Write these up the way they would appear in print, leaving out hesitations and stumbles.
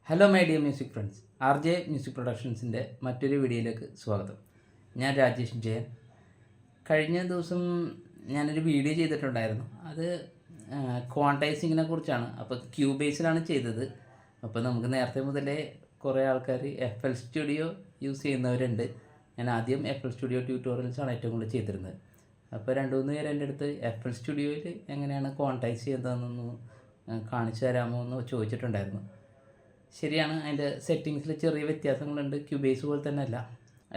Hello my dear music friends, RJ music പ്രൊഡക്ഷൻസിൻ്റെ മറ്റൊരു വീഡിയോയിലേക്ക് സ്വാഗതം. ഞാൻ രാജേഷ് ജയൻ. കഴിഞ്ഞ ദിവസം ഞാനൊരു വീഡിയോ ചെയ്തിട്ടുണ്ടായിരുന്നു. അത് ക്വാണ്ടൈസിങ്ങിനെ കുറിച്ചാണ്. അപ്പോൾ ക്യൂബേസിലാണ് ചെയ്തത്. അപ്പോൾ നമുക്ക് നേരത്തെ മുതലേ കുറേ ആൾക്കാർ FL സ്റ്റുഡിയോ യൂസ് ചെയ്യുന്നവരുണ്ട്. ഞാൻ ആദ്യം FL സ്റ്റുഡിയോ ട്യൂട്ടോറിയൽസാണ് ഏറ്റവും കൂടുതൽ ചെയ്തിരുന്നത്. അപ്പോൾ 2-3 പേര് എൻ്റെ അടുത്ത് FL സ്റ്റുഡിയോയിൽ എങ്ങനെയാണ് ക്വാണ്ടൈസ് ചെയ്യുന്നതെന്നൊന്ന് കാണിച്ചു തരാമോ എന്ന് ചോദിച്ചിട്ടുണ്ടായിരുന്നു. ശരിയാണ്, അതിൻ്റെ സെറ്റിങ്സിൽ ചെറിയ വ്യത്യാസങ്ങളുണ്ട്. ക്യൂബേസ് പോലെ തന്നെ അല്ല.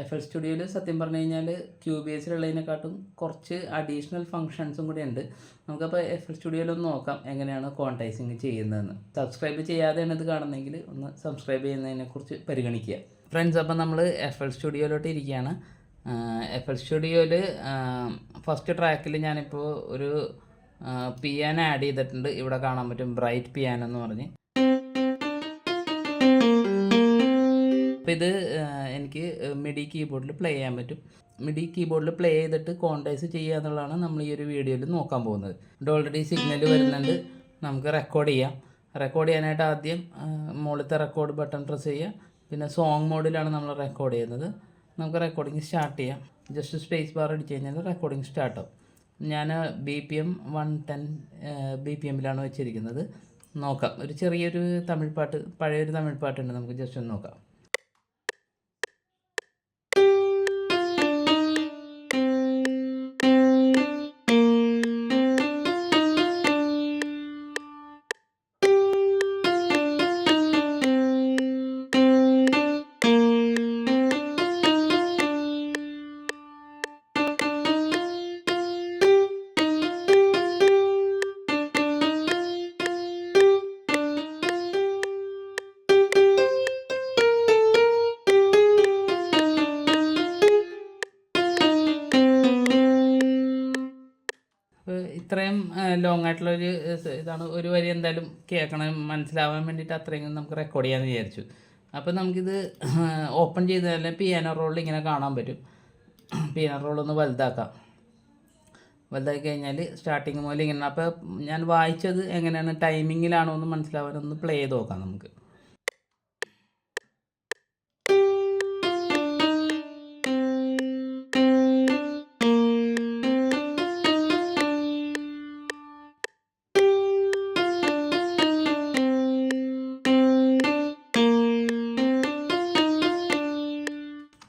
FL സ്റ്റുഡിയോയിൽ സത്യം പറഞ്ഞു കഴിഞ്ഞാൽ ക്യൂബേസിലുള്ളതിനെക്കാട്ടും കുറച്ച് അഡീഷണൽ ഫങ്ഷൻസും കൂടി ഉണ്ട്. നമുക്കപ്പോൾ FL സ്റ്റുഡിയോയിലൊന്ന് നോക്കാം എങ്ങനെയാണ് ക്വാണ്ടൈസിങ് ചെയ്യുന്നതെന്ന്. സബ്സ്ക്രൈബ് ചെയ്യാതെയാണ് ഇത് കാണുന്നതെങ്കിൽ ഒന്ന് സബ്സ്ക്രൈബ് ചെയ്യുന്നതിനെക്കുറിച്ച് പരിഗണിക്കുക. ഫ്രണ്ട്സ്, അപ്പോൾ നമ്മൾ FL സ്റ്റുഡിയോയിലോട്ട് ഇരിക്കുകയാണ്. FL സ്റ്റുഡിയോയിൽ ഫസ്റ്റ് ട്രാക്കിൽ ഞാനിപ്പോൾ ഒരു പിയാനോ ആഡ് ചെയ്തിട്ടുണ്ട്. ഇവിടെ കാണാൻ പറ്റും, ബ്രൈറ്റ് പിയാനോ എന്ന് പറഞ്ഞ്. അപ്പോൾ ഇത് എനിക്ക് മിഡി കീബോർഡിൽ പ്ലേ ചെയ്യാൻ പറ്റും. മിഡി കീബോർഡിൽ പ്ലേ ചെയ്തിട്ട് ക്വാണ്ടൈസ് ചെയ്യുക എന്നുള്ളതാണ് നമ്മൾ ഈ ഒരു വീഡിയോയിൽ നോക്കാൻ പോകുന്നത്. ഇവിടെ ഓൾറെഡി സിഗ്നൽ വരുന്നുണ്ട്. നമുക്ക് റെക്കോർഡ് ചെയ്യാം. റെക്കോർഡ് ചെയ്യാനായിട്ട് ആദ്യം മുകളിലത്തെ റെക്കോർഡ് ബട്ടൺ പ്രസ് ചെയ്യുക. പിന്നെ സോങ് മോഡിലാണ് നമ്മൾ റെക്കോർഡ് ചെയ്യുന്നത്. നമുക്ക് റെക്കോർഡിങ് സ്റ്റാർട്ട് ചെയ്യാം. ജസ്റ്റ് സ്പേസ് ബാർ അടിച്ച് കഴിഞ്ഞാൽ റെക്കോർഡിങ് സ്റ്റാർട്ടാവും. ഞാൻ BPM 110 BPM-ലാണ് വെച്ചിരിക്കുന്നത്. നോക്കാം. ഒരു ചെറിയൊരു തമിഴ് പാട്ട്, പഴയൊരു തമിഴ് പാട്ടുണ്ട്. നമുക്ക് ജസ്റ്റ് ഒന്ന് നോക്കാം. ഇത്രയും ലോങ് ആയിട്ടുള്ളൊരു ഇതാണ്. ഒരു വരി എന്തായാലും കേൾക്കണം, മനസ്സിലാവാൻ വേണ്ടിയിട്ട് അത്രയും നമുക്ക് റെക്കോർഡ് ചെയ്യാമെന്ന് വിചാരിച്ചു. അപ്പോൾ നമുക്കിത് ഓപ്പൺ ചെയ്ത് തന്നെ പിയാനോ റോളിൽ ഇങ്ങനെ കാണാൻ പറ്റും. പിയാനോ റോളൊന്ന് വലുതാക്കാം. വലുതാക്കി കഴിഞ്ഞാൽ സ്റ്റാർട്ടിങ് മുതൽ ഇങ്ങനെ. അപ്പോൾ ഞാൻ വായിച്ചത് എങ്ങനെയാണ്, ടൈമിങ്ങിലാണോ എന്ന് മനസ്സിലാവാനൊന്ന് പ്ലേ ചെയ്ത് നോക്കാം നമുക്ക്.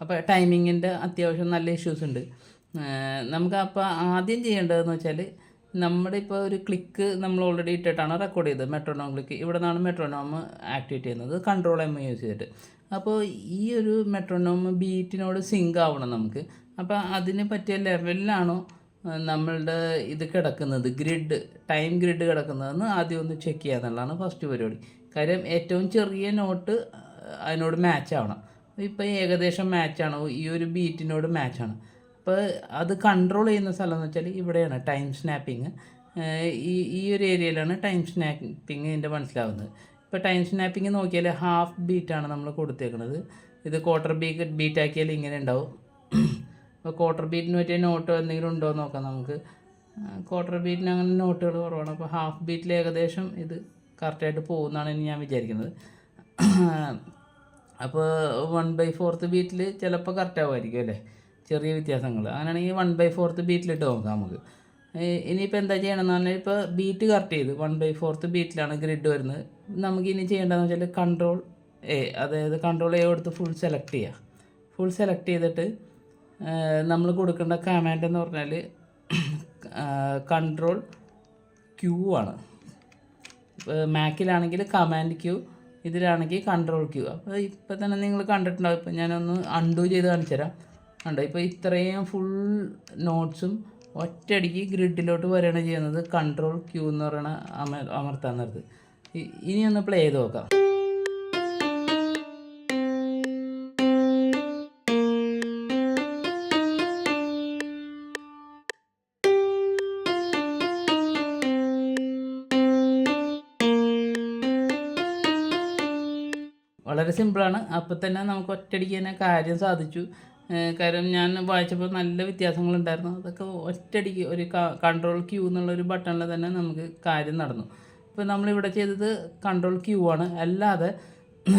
അപ്പോൾ ടൈമിങ്ങിൻ്റെ അത്യാവശ്യം നല്ല ഇഷ്യൂസ് ഉണ്ട്. നമുക്ക് അപ്പോൾ ആദ്യം ചെയ്യേണ്ടതെന്ന് വെച്ചാൽ, നമ്മുടെ ഇപ്പോൾ ഒരു ക്ലിക്ക് നമ്മൾ ഓൾറെഡി ഇട്ടിട്ടാണ് റെക്കോർഡ് ചെയ്തത്, മെട്രോണോം ക്ലിക്ക്. ഇവിടെ നിന്നാണ് മെട്രോണോം ആക്ടിവേറ്റ് ചെയ്യുന്നത്, Ctrl M യൂസ് ചെയ്തിട്ട്. അപ്പോൾ ഈ ഒരു മെട്രോണോം ബീറ്റിനോട് സിങ്ക് ആവണം നമുക്ക്. അപ്പോൾ അതിന് പറ്റിയ ലെവലിലാണോ നമ്മളുടെ ഇത് കിടക്കുന്നത്, ടൈം ഗ്രിഡ് കിടക്കുന്നതെന്ന് ആദ്യം ഒന്ന് ചെക്ക് ചെയ്യുക എന്നുള്ളതാണ് ഫസ്റ്റ് പരിപാടി. കാര്യം ഏറ്റവും ചെറിയ നോട്ട് അതിനോട് മാച്ച് ആവണം. ഇപ്പോൾ ഏകദേശം മാച്ചാണ്, ഈ ഒരു ബീറ്റിനോട് മാച്ചാണ്. അപ്പോൾ അത് കൺട്രോൾ ചെയ്യുന്ന സ്ഥലം എന്ന് വെച്ചാൽ ഇവിടെയാണ് ടൈം സ്നാപ്പിങ്. ഈ ഒരു ഏരിയയിലാണ് ടൈം സ്നാപ്പിങ് ഇതിൻ്റെ മനസ്സിലാവുന്നത്. ഇപ്പോൾ ടൈം സ്നാപ്പിങ് നോക്കിയാൽ ഹാഫ് ബീറ്റാണ് നമ്മൾ കൊടുത്തേക്കുന്നത്. ഇത് ക്വാർട്ടർ ബീറ്റ് ആക്കിയാൽ ഇങ്ങനെ ഉണ്ടാവും. അപ്പോൾ ക്വാർട്ടർ ബീറ്റിന് പറ്റിയ നോട്ട് എന്തെങ്കിലും ഉണ്ടോ എന്ന് നോക്കാം നമുക്ക്. ക്വാർട്ടർ ബീറ്റിന് അങ്ങനെ നോട്ടുകൾ കുറവാണ്. അപ്പോൾ ഹാഫ് ബീറ്റിൽ ഏകദേശം ഇത് കറക്റ്റായിട്ട് പോകുന്നതാണ് ഞാൻ വിചാരിക്കുന്നത്. അപ്പോൾ 1/4 ബീറ്റിൽ ചിലപ്പോൾ കറക്റ്റ് ആവുമായിരിക്കും അല്ലേ, ചെറിയ വ്യത്യാസങ്ങൾ. അങ്ങനെയാണെങ്കിൽ 1/4 ബീറ്റിലിട്ട് നോക്കാം നമുക്ക്. ഇനിയിപ്പോൾ എന്താ ചെയ്യണമെന്ന് പറഞ്ഞാൽ, ഇപ്പോൾ ബീറ്റ് കറക്റ്റ് ചെയ്ത് 1/4 ബീറ്റിലാണ് ഗ്രിഡ് വരുന്നത്. നമുക്ക് ഇനി ചെയ്യേണ്ടതെന്ന് വെച്ചാൽ Ctrl A, അതായത് Ctrl A കൊടുത്ത് ഫുൾ സെലക്ട് ചെയ്യുക. ഫുൾ സെലക്ട് ചെയ്തിട്ട് നമ്മൾ കൊടുക്കേണ്ട കമാൻഡ് എന്ന് പറഞ്ഞാൽ Ctrl Q ആണ്. മാക്കിലാണെങ്കിൽ കമാൻഡ് Q, ഇതിലാണെങ്കിൽ Ctrl Q. അപ്പോൾ ഇപ്പോൾ തന്നെ നിങ്ങൾ കണ്ടിട്ടുണ്ടാവും. ഇപ്പോൾ ഞാനൊന്ന് അൺഡു ചെയ്ത് കാണിച്ചു തരാം. കണ്ടോ, ഇപ്പോൾ ഇത്രയും ഫുൾ നോട്ട്സും ഒറ്റയടിക്ക് ഗ്രിഡിലോട്ട് വരികയാണ് ചെയ്യുന്നത്. Ctrl Q എന്ന് പറയുന്ന അമർത്താൻ നേരത്ത്. ഇനി ഒന്ന് പ്ലേ ചെയ്ത് നോക്കാം. വളരെ സിമ്പിളാണ്. അപ്പോൾ തന്നെ നമുക്ക് ഒറ്റയടിക്ക് തന്നെ കാര്യം സാധിച്ചു. കാര്യം ഞാൻ വായിച്ചപ്പോൾ നല്ല വ്യത്യാസങ്ങളുണ്ടായിരുന്നു. അതൊക്കെ ഒറ്റയടിക്ക് ഒരു Ctrl Q എന്നുള്ളൊരു ബട്ടണിൽ തന്നെ നമുക്ക് കാര്യം നടന്നു. ഇപ്പോൾ നമ്മളിവിടെ ചെയ്തത് Ctrl Q ആണ്. അല്ലാതെ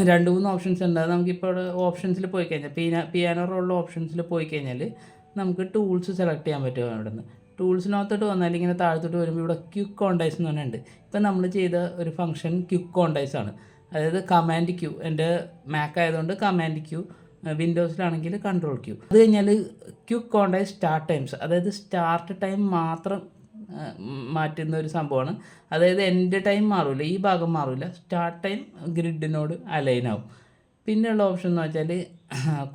രണ്ട് മൂന്ന് ഓപ്ഷൻസ് ഉണ്ട്. അത് നമുക്കിപ്പോൾ ഓപ്ഷൻസിൽ പോയി കഴിഞ്ഞാൽ പിയാനോ റോളിൽ ഓപ്ഷൻസിൽ പോയി കഴിഞ്ഞാൽ നമുക്ക് ടൂൾസ് സെലക്ട് ചെയ്യാൻ പറ്റും. അവിടെ നിന്ന് ടൂൾസിനകത്തോട്ട് വന്നാൽ ഇങ്ങനെ താഴത്തോട്ട് വരുമ്പോൾ ഇവിടെ ക്വിക്ക് കോണ്ടൈസ് എന്ന് പറഞ്ഞിട്ടുണ്ട്. ഇപ്പം നമ്മൾ ചെയ്ത ഒരു ഫംഗ്ഷൻ ക്വിക്ക് കോണ്ടൈസ് ആണ്. അതായത് കമാൻഡ് ക്യൂ, എൻ്റെ മാക് ആയതുകൊണ്ട് കമാൻഡ് ക്യൂ, വിൻഡോസിലാണെങ്കിൽ കൺട്രോൾ ക്യൂ. അത് കഴിഞ്ഞാൽ ക്വിക്ക് കോണ്ടൈസ് സ്റ്റാർട്ട് ടൈംസ്, അതായത് സ്റ്റാർട്ട് ടൈം മാത്രം മാറ്റുന്ന ഒരു സംഭവമാണ്. അതായത് എൻഡ് ടൈം മാറില്ല, ഈ ഭാഗം മാറില്ല, സ്റ്റാർട്ട് ടൈം ഗ്രിഡിനോട് അലൈൻ ആവും. പിന്നെയുള്ള ഓപ്ഷൻ എന്ന് വെച്ചാൽ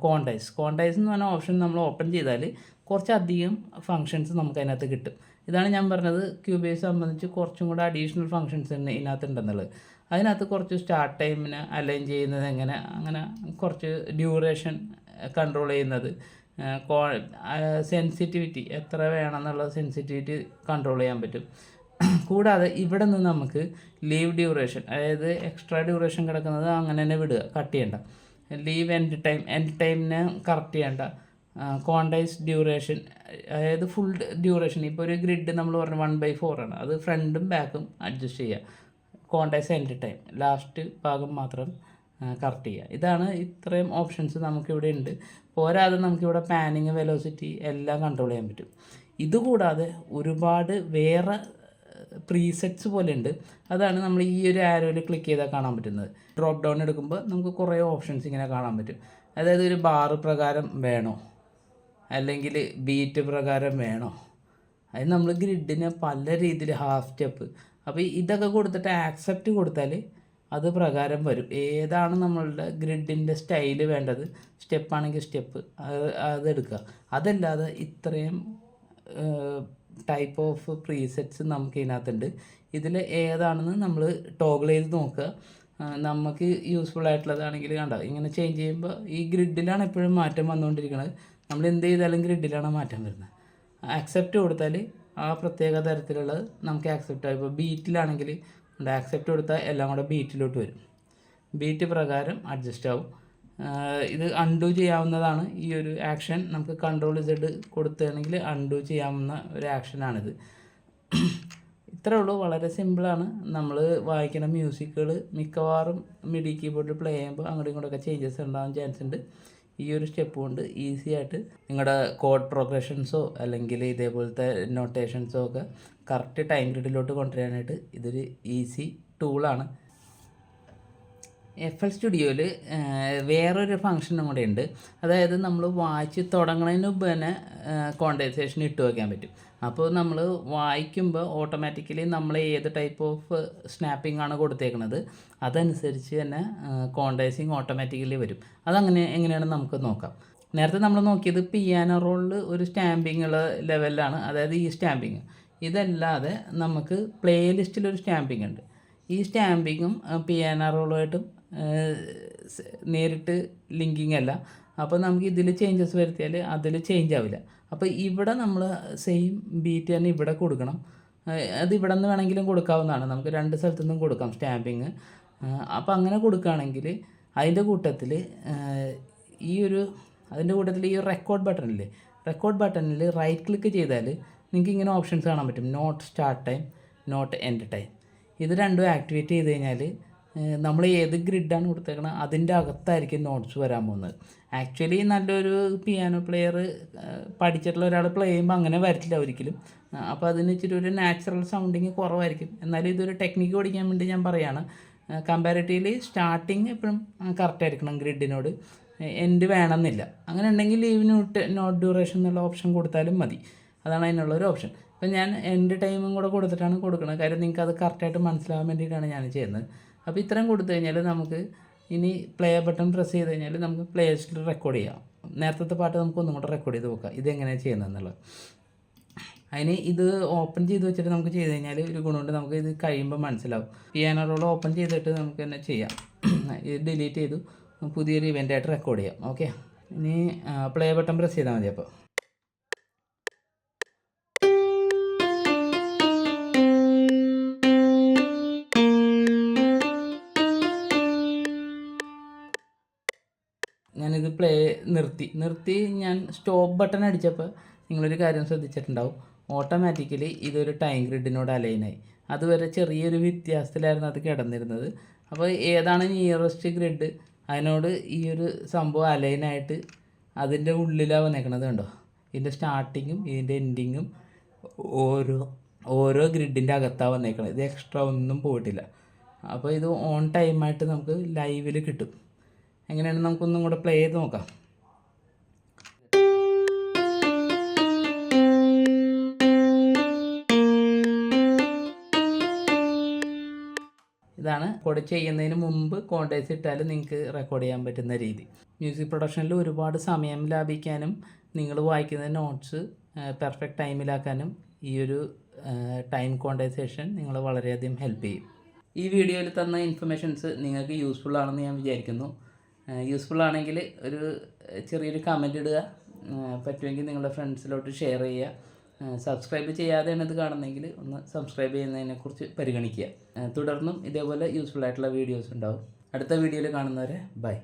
കോണ്ടൈസ് എന്ന് പറഞ്ഞ ഓപ്ഷൻ നമ്മൾ ഓപ്പൺ ചെയ്താൽ കുറച്ചധികം ഫങ്ഷൻസ് നമുക്ക് അതിനകത്ത് കിട്ടും. ഇതാണ് ഞാൻ പറഞ്ഞത്, ക്യൂബേസ് സംബന്ധിച്ച് കുറച്ചും കൂടെ അഡീഷണൽ ഫങ്ഷൻസ് തന്നെ ഇതിനകത്ത് ഉണ്ടെന്നുള്ളത്. അതിനകത്ത് കുറച്ച് സ്റ്റാർട്ട് ടൈമിന് അലൈൻ ചെയ്യുന്നത് എങ്ങനെ, അങ്ങനെ കുറച്ച് ഡ്യൂറേഷൻ കൺട്രോൾ ചെയ്യുന്നത്, സെൻസിറ്റിവിറ്റി എത്ര വേണമെന്നുള്ള സെൻസിറ്റിവിറ്റി കൺട്രോൾ ചെയ്യാൻ പറ്റും. കൂടാതെ ഇവിടെ നിന്ന് നമുക്ക് ലീവ് ഡ്യൂറേഷൻ, അതായത് എക്സ്ട്രാ ഡ്യൂറേഷൻ കിടക്കുന്നത് അങ്ങനെ തന്നെ വിടുക, കട്ട് ചെയ്യേണ്ട. ലീവ് എൻഡ് ടൈമിനെ കറക്റ്റ് ചെയ്യേണ്ട. ക്വാണ്ടൈസ് ഡ്യൂറേഷൻ, അതായത് ഫുൾ ഡ്യൂറേഷൻ. ഇപ്പോൾ ഒരു ഗ്രിഡ് നമ്മൾ പറഞ്ഞ 1/4 ആണ്, അത് ഫ്രണ്ടും ബാക്കും അഡ്ജസ്റ്റ് ചെയ്യുക. ക്വാണ്ടൈസ് എൻഡ് ടൈം ലാസ്റ്റ് ഭാഗം മാത്രം കറക്റ്റ് ചെയ്യുക. ഇതാണ് ഇത്രയും ഓപ്ഷൻസ് നമുക്കിവിടെ ഉണ്ട്. പോരാതെ നമുക്കിവിടെ പാനിങ്, വെലോസിറ്റി എല്ലാം കൺട്രോൾ ചെയ്യാൻ പറ്റും. ഇതുകൂടാതെ ഒരുപാട് വേറെ പ്രീസെറ്റ്സ് പോലെ ഉണ്ട്. അതാണ് നമ്മൾ ഈ ഒരു ആരോയിൽ ക്ലിക്ക് ചെയ്താൽ കാണാൻ പറ്റുന്നത്. ഡ്രോപ്പ് ഡൗൺ എടുക്കുമ്പോൾ നമുക്ക് കുറേ ഓപ്ഷൻസ് ഇങ്ങനെ കാണാൻ പറ്റും. അതായത് ഒരു ബാറ് പ്രകാരം വേണോ, അല്ലെങ്കിൽ ബീറ്റ് പ്രകാരം വേണോ, അത് നമ്മൾ ഗ്രിഡിനെ പല രീതിയിൽ ഹാഫ് സ്റ്റെപ്പ്. അപ്പോൾ ഇതൊക്കെ കൊടുത്തിട്ട് ആക്സെപ്റ്റ് കൊടുത്താൽ അത് പ്രകാരം വരും. ഏതാണ് നമ്മളുടെ ഗ്രിഡിൻ്റെ സ്റ്റൈല് വേണ്ടത്, സ്റ്റെപ്പാണെങ്കിൽ സ്റ്റെപ്പ് അതെടുക്കുക. അതല്ലാതെ ഇത്രയും ടൈപ്പ് ഓഫ് പ്രീസെറ്റ്സ് നമുക്ക് ഇതിനകത്തുണ്ട്. ഇതിൽ ഏതാണെന്ന് നമ്മൾ ടോഗിൾ ചെയ്ത് നോക്കുക. നമുക്ക് യൂസ്ഫുൾ ആയിട്ടുള്ളതാണെങ്കിൽ കണ്ടോ, ഇങ്ങനെ ചേഞ്ച് ചെയ്യുമ്പോൾ ഈ ഗ്രിഡിലാണ് എപ്പോഴും മാറ്റം വന്നുകൊണ്ടിരിക്കുന്നത്. നമ്മൾ എന്ത് ചെയ്താലും ഗ്രിഡിലാണ് മാറ്റം വരുന്നത്. ആക്സെപ്റ്റ് കൊടുത്താൽ ആ പ്രത്യേക തരത്തിലുള്ളത് നമുക്ക് ആക്സെപ്റ്റ് ആയി. ഇപ്പോൾ ബീറ്റിലാണെങ്കിൽ ആക്സെപ്റ്റ് കൊടുത്താൽ എല്ലാം കൂടെ ബീറ്റിലോട്ട് വരും, ബീറ്റ് പ്രകാരം അഡ്ജസ്റ്റ് ആവും. ഇത് അൺഡു ചെയ്യാവുന്നതാണ്. ഈ ഒരു ആക്ഷൻ നമുക്ക് കൺട്രോൾ Z കൊടുക്കുകയാണെങ്കിൽ അൺഡു ചെയ്യാവുന്ന ഒരു ആക്ഷനാണിത്. ഇത്രേ ഉള്ളൂ, വളരെ സിമ്പിളാണ്. നമ്മൾ വായിക്കുന്ന മ്യൂസിക്കുകൾ മിക്കവാറും മിഡി കീബോർഡിൽ പ്ലേ ചെയ്യുമ്പോൾ അങ്ങോട്ടും ഇങ്ങോട്ടൊക്കെ ചേഞ്ചസ് ഉണ്ടാകാൻ ചാൻസ് ഉണ്ട്. ഈ ഒരു സ്റ്റെപ്പ് കൊണ്ട് ഈസി ആയിട്ട് നിങ്ങളുടെ കോഡ് പ്രോഗ്രഷൻസോ അല്ലെങ്കിൽ ഇതേപോലത്തെ നൊട്ടേഷൻസോ ഒക്കെ കറക്റ്റ് ടൈം ഗ്രിഡിലോട്ട് കൊണ്ടുവരാനായിട്ട് ഇതൊരു ഈസി ടൂളാണ്. FL സ്റ്റുഡിയോയിൽ വേറൊരു ഫംഗ്ഷനും കൂടെ ഉണ്ട്. അതായത് നമ്മൾ വായിച്ച് തുടങ്ങുന്നതിന് മുമ്പ് തന്നെ കോണ്ടൻസേഷൻ ഇട്ട് വയ്ക്കാൻ പറ്റും. അപ്പോൾ നമ്മൾ വായിക്കുമ്പോൾ ഓട്ടോമാറ്റിക്കലി നമ്മൾ ഏത് ടൈപ്പ് ഓഫ് സ്നാപ്പിംഗ് ആണ് കൊടുത്തേക്കുന്നത് അതനുസരിച്ച് തന്നെ കോണ്ടൈസിങ് ഓട്ടോമാറ്റിക്കലി വരും. എങ്ങനെയാണെന്ന് നമുക്ക് നോക്കാം. നേരത്തെ നമ്മൾ നോക്കിയത് പിയാനോ റോളിൽ ഒരു സ്റ്റാമ്പിങ്ങുള്ള ലെവലിലാണ്, അതായത് ഈ സ്റ്റാമ്പിങ്. ഇതല്ലാതെ നമുക്ക് പ്ലേ ലിസ്റ്റിലൊരു സ്റ്റാമ്പിങ് ഉണ്ട്. ഈ സ്റ്റാമ്പിങ്ങും പിയാനോ റോളുമായിട്ടും നേരിട്ട് ലിങ്കിങ് അല്ല. അപ്പോൾ നമുക്ക് ഇതിൽ ചേഞ്ചസ് വരുത്തിയാൽ അതിൽ ചേഞ്ച് ആവില്ല. അപ്പോൾ ഇവിടെ നമ്മൾ സെയിം ബീറ്റ് തന്നെ ഇവിടെ കൊടുക്കണം. അത് ഇവിടെ നിന്ന് വേണമെങ്കിലും കൊടുക്കാവുന്നതാണ്, നമുക്ക് രണ്ട് സ്ഥലത്തു നിന്നും കൊടുക്കാം സ്റ്റാമ്പിങ്. അപ്പോൾ അങ്ങനെ കൊടുക്കുകയാണെങ്കിൽ അതിൻ്റെ കൂട്ടത്തിൽ ഈ റെക്കോർഡ് ബട്ടണില്ലേ, റെക്കോർഡ് ബട്ടണിൽ റൈറ്റ് ക്ലിക്ക് ചെയ്താൽ നിങ്ങൾക്ക് ഇങ്ങനെ ഓപ്ഷൻസ് കാണാൻ പറ്റും. Note start time, note end time. ഇത് രണ്ടും ആക്ടിവേറ്റ് ചെയ്ത് കഴിഞ്ഞാൽ നമ്മൾ ഏത് ഗ്രിഡാണ് കൊടുത്തേക്കുന്നത് അതിൻ്റെ അകത്തായിരിക്കും നോട്ട്സ് വരാൻ പോകുന്നത്. ആക്ച്വലി നല്ലൊരു പിയാനോ പ്ലെയർ പഠിച്ചിട്ടുള്ള ഒരാൾ പ്ലേ ചെയ്യുമ്പോൾ അങ്ങനെ വരത്തില്ല ഒരിക്കലും. അപ്പോൾ അതിന് ഇച്ചിരി ഒരു നാച്ചുറൽ സൗണ്ടിങ് കുറവായിരിക്കും. എന്നാലും ഇതൊരു ടെക്നിക്ക് പഠിക്കാൻ വേണ്ടി ഞാൻ പറയുകയാണ്. കമ്പാരിറ്റീവ്ലി സ്റ്റാർട്ടിങ് എപ്പോഴും കറക്റ്റായിരിക്കണം ഗ്രിഡിനോട്, എൻഡ് വേണമെന്നില്ല. അങ്ങനെ ഉണ്ടെങ്കിൽ ലീവ് നോട്ട് ഡ്യൂറേഷൻ എന്നുള്ള ഓപ്ഷൻ കൊടുത്താലും മതി. അതാണ് അതിനുള്ളൊരു ഓപ്ഷൻ. അപ്പം ഞാൻ എൻഡ് ടൈമും കൂടെ കൊടുത്തിട്ടാണ് കൊടുക്കുന്നത്. കാര്യം നിങ്ങൾക്ക് അത് കറക്റ്റായിട്ട് മനസ്സിലാകാൻ വേണ്ടിയിട്ടാണ് ഞാൻ ചെയ്യുന്നത്. അപ്പോൾ ഇത്രയും കൊടുത്തു കഴിഞ്ഞാൽ നമുക്ക് ഇനി പ്ലേ ബട്ടൺ പ്രസ് ചെയ്ത് കഴിഞ്ഞാൽ നമുക്ക് പ്ലേ ലിസ്റ്റിൽ റെക്കോർഡ് ചെയ്യാം. നേരത്തെ പാട്ട് നമുക്ക് ഒന്നും കൂടെ റെക്കോർഡ് ചെയ്ത് നോക്കാം ഇതെങ്ങനെയാണ് ചെയ്യുന്നതെന്നുള്ളത്. അതിന് ഇത് ഓപ്പൺ ചെയ്ത് വെച്ചിട്ട് നമുക്ക് ചെയ്ത് കഴിഞ്ഞാൽ ഒരു ഗുണമുണ്ട്, നമുക്ക് ഇത് കഴിയുമ്പോൾ മനസ്സിലാവും. പിയാനോ റോൾ ഓപ്പൺ ചെയ്തിട്ട് നമുക്ക് തന്നെ ചെയ്യാം. ഇത് ഡിലീറ്റ് ചെയ്തു, പുതിയൊരു ഇവൻ്റായിട്ട് റെക്കോർഡ് ചെയ്യാം. ഓക്കെ, ഇനി പ്ലേ ബട്ടൺ പ്രസ് ചെയ്താൽ മതി. അപ്പോൾ ഞാനിത് നിർത്തി ഞാൻ സ്റ്റോപ്പ് ബട്ടൺ അടിച്ചപ്പോൾ നിങ്ങളൊരു കാര്യം ശ്രദ്ധിച്ചിട്ടുണ്ടാവും, ഓട്ടോമാറ്റിക്കലി ഇതൊരു ടൈം ഗ്രിഡിനോട് അലൈനായി. അതുവരെ ചെറിയൊരു വ്യത്യാസത്തിലായിരുന്നു അത് കിടന്നിരുന്നത്. അപ്പോൾ ഏതാണ് നിയറസ്റ്റ് ഗ്രിഡ് അതിനോട് ഈ ഒരു സംഭവം അലൈനായിട്ട് അതിൻ്റെ ഉള്ളിലാണ് വന്നേക്കണത് കണ്ടോ. ഇതിൻ്റെ സ്റ്റാർട്ടിങ്ങും ഇതിൻ്റെ എൻഡിങ്ങും ഓരോ ഗ്രിഡിൻ്റെ അകത്താണ് വന്നേക്കണത്. ഇത് എക്സ്ട്രാ ഒന്നും പോയിട്ടില്ല. അപ്പോൾ ഇത് ഓൺ ടൈമായിട്ട് നമുക്ക് ലൈവിൽ കിട്ടും. എങ്ങനെയാണ് നമുക്കൊന്നും കൂടെ പ്ലേ ചെയ്ത് നോക്കാം. ഇതാണ് റെക്കോർഡ് ചെയ്യുന്നതിന് മുമ്പ് കോണ്ടേഴ്സ് ഇട്ടാൽ നിങ്ങൾക്ക് റെക്കോർഡ് ചെയ്യാൻ പറ്റുന്ന രീതി. മ്യൂസിക് പ്രൊഡക്ഷനിൽ ഒരുപാട് സമയം ലാഭിക്കാനും നിങ്ങൾ വായിക്കുന്ന നോട്ട്സ് പെർഫെക്റ്റ് ടൈമിലാക്കാനും ഈ ഒരു ടൈം കോണ്ടേഴ്സേഷൻ നിങ്ങളെ വളരെയധികം ഹെൽപ്പ് ചെയ്യും. ഈ വീഡിയോയിൽ തന്ന ഇൻഫർമേഷൻസ് നിങ്ങൾക്ക് യൂസ്ഫുൾ ആണെന്ന് ഞാൻ വിചാരിക്കുന്നു. യൂസ്ഫുൾ ആണെങ്കിൽ ഒരു ചെറിയൊരു കമൻറ്റ് ഇടുക, പറ്റുമെങ്കിൽ നിങ്ങളുടെ ഫ്രണ്ട്സിലോട്ട് ഷെയർ ചെയ്യുക. സബ്സ്ക്രൈബ് ചെയ്യാതെയാണ് ഇത് കാണുന്നതെങ്കിൽ ഒന്ന് സബ്സ്ക്രൈബ് ചെയ്യുന്നതിനെക്കുറിച്ച് പരിഗണിക്കുക. തുടർന്നും ഇതേപോലെ യൂസ്ഫുൾ ആയിട്ടുള്ള വീഡിയോസ് ഉണ്ടാവും. അടുത്ത വീഡിയോയിൽ കാണുന്നവരെ ബൈ.